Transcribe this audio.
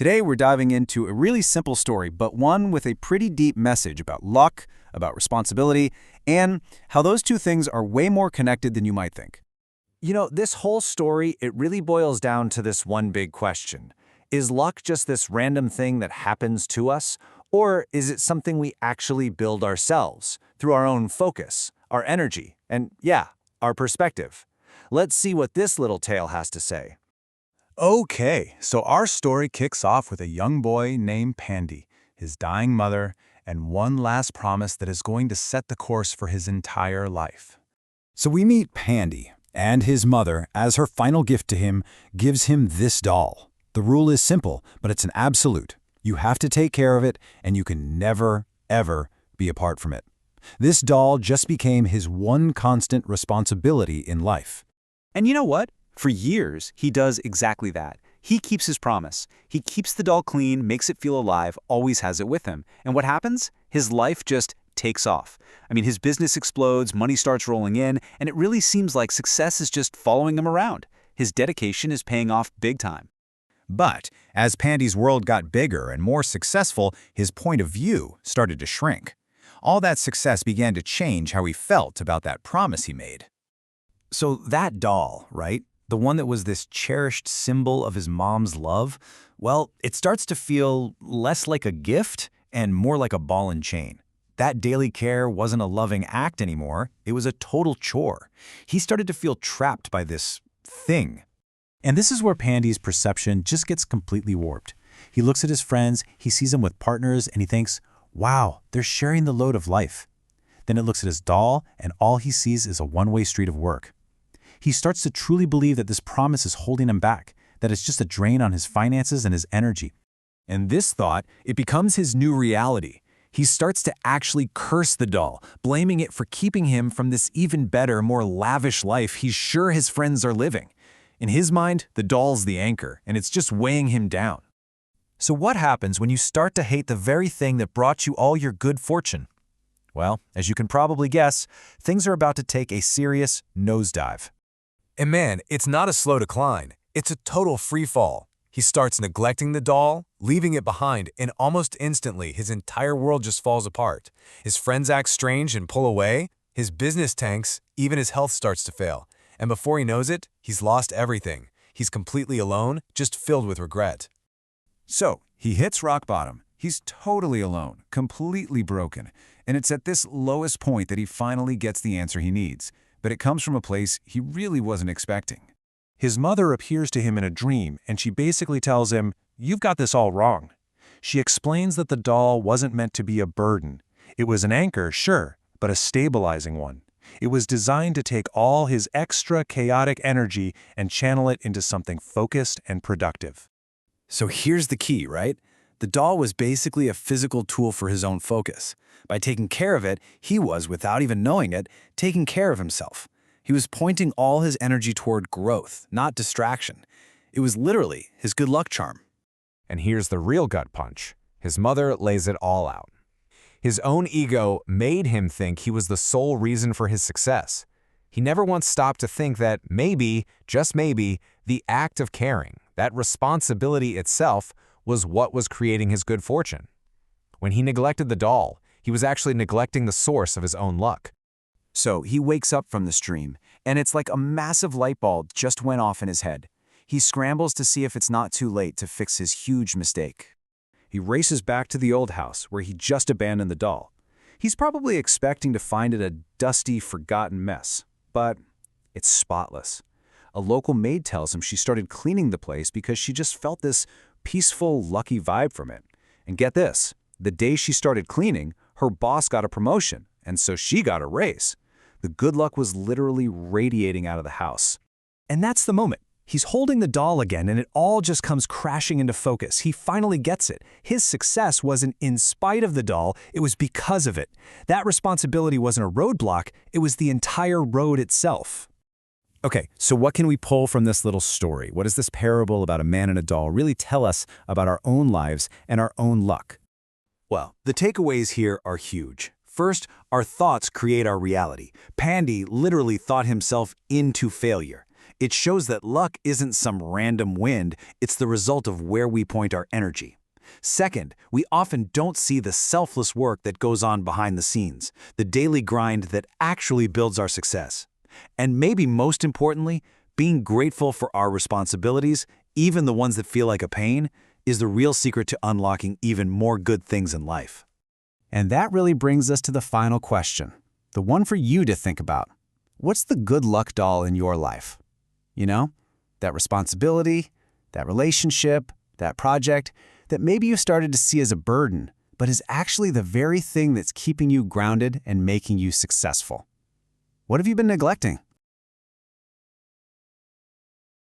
Today we're diving into a really simple story, but one with a pretty deep message about luck, about responsibility, and how those two things are way more connected than you might think. This whole story, it really boils down to this one big question. Is luck just this random thing that happens to us, or is it something we actually build ourselves through our own focus, our energy, and our perspective? Let's see what this little tale has to say. Okay, so our story kicks off with a young boy named Pandy, his dying mother, and one last promise that is going to set the course for his entire life. So we meet Pandy, and his mother, as her final gift to him, gives him this doll. The rule is simple, but it's an absolute. You have to take care of it, and you can never, ever be apart from it. This doll just became his one constant responsibility in life. And you know what? For years, he does exactly that. He keeps his promise. He keeps the doll clean, makes it feel alive, always has it with him. And what happens? His life just takes off. His business explodes, money starts rolling in, and it really seems like success is just following him around. His dedication is paying off big time. But as Pandy's world got bigger and more successful, his point of view started to shrink. All that success began to change how he felt about that promise he made. So that doll, right? The one that was this cherished symbol of his mom's love, well, it starts to feel less like a gift and more like a ball and chain. That daily care wasn't a loving act anymore, it was a total chore. He started to feel trapped by this thing. And this is where Pandy's perception just gets completely warped. He looks at his friends, he sees them with partners, and he thinks, wow, they're sharing the load of life. Then it looks at his doll, and all he sees is a one-way street of work. He starts to truly believe that this promise is holding him back, that it's just a drain on his finances and his energy. And this thought, it becomes his new reality. He starts to actually curse the doll, blaming it for keeping him from this even better, more lavish life he's sure his friends are living. In his mind, the doll's the anchor, and it's just weighing him down. So what happens when you start to hate the very thing that brought you all your good fortune? Well, as you can probably guess, things are about to take a serious nosedive. And man, it's not a slow decline. It's a total free fall. He starts neglecting the doll, leaving it behind, and almost instantly his entire world just falls apart. His friends act strange and pull away, his business tanks, even his health starts to fail. And before he knows it, he's lost everything. He's completely alone, just filled with regret. So, he hits rock bottom. He's totally alone, completely broken. And it's at this lowest point that he finally gets the answer he needs. But it comes from a place he really wasn't expecting. His mother appears to him in a dream, and she basically tells him, "You've got this all wrong." She explains that the doll wasn't meant to be a burden. It was an anchor, sure, but a stabilizing one. It was designed to take all his extra chaotic energy and channel it into something focused and productive. So here's the key, right? The doll was basically a physical tool for his own focus. By taking care of it, he was, without even knowing it, taking care of himself. He was pointing all his energy toward growth, not distraction. It was literally his good luck charm. And here's the real gut punch. His mother lays it all out. His own ego made him think he was the sole reason for his success. He never once stopped to think that maybe, just maybe, the act of caring, that responsibility itself, was what was creating his good fortune. When he neglected the doll, he was actually neglecting the source of his own luck. So he wakes up from this dream, and it's like a massive light bulb just went off in his head. He scrambles to see if it's not too late to fix his huge mistake. He races back to the old house where he just abandoned the doll. He's probably expecting to find it a dusty, forgotten mess, but it's spotless. A local maid tells him she started cleaning the place because she just felt this peaceful, lucky vibe from it. And get this, the day she started cleaning, her boss got a promotion, and so she got a raise. The good luck was literally radiating out of the house. And that's the moment. He's holding the doll again, and it all just comes crashing into focus. He finally gets it. His success wasn't in spite of the doll, it was because of it. That responsibility wasn't a roadblock, it was the entire road itself. Okay, so what can we pull from this little story? What does this parable about a man and a doll really tell us about our own lives and our own luck? Well, the takeaways here are huge. First, our thoughts create our reality. Pandy literally thought himself into failure. It shows that luck isn't some random wind, it's the result of where we point our energy. Second, we often don't see the selfless work that goes on behind the scenes, the daily grind that actually builds our success. And maybe most importantly, being grateful for our responsibilities, even the ones that feel like a pain, is the real secret to unlocking even more good things in life. And that really brings us to the final question, the one for you to think about. What's the good luck doll in your life? You know, that responsibility, that relationship, that project that maybe you started to see as a burden, but is actually the very thing that's keeping you grounded and making you successful. What have you been neglecting?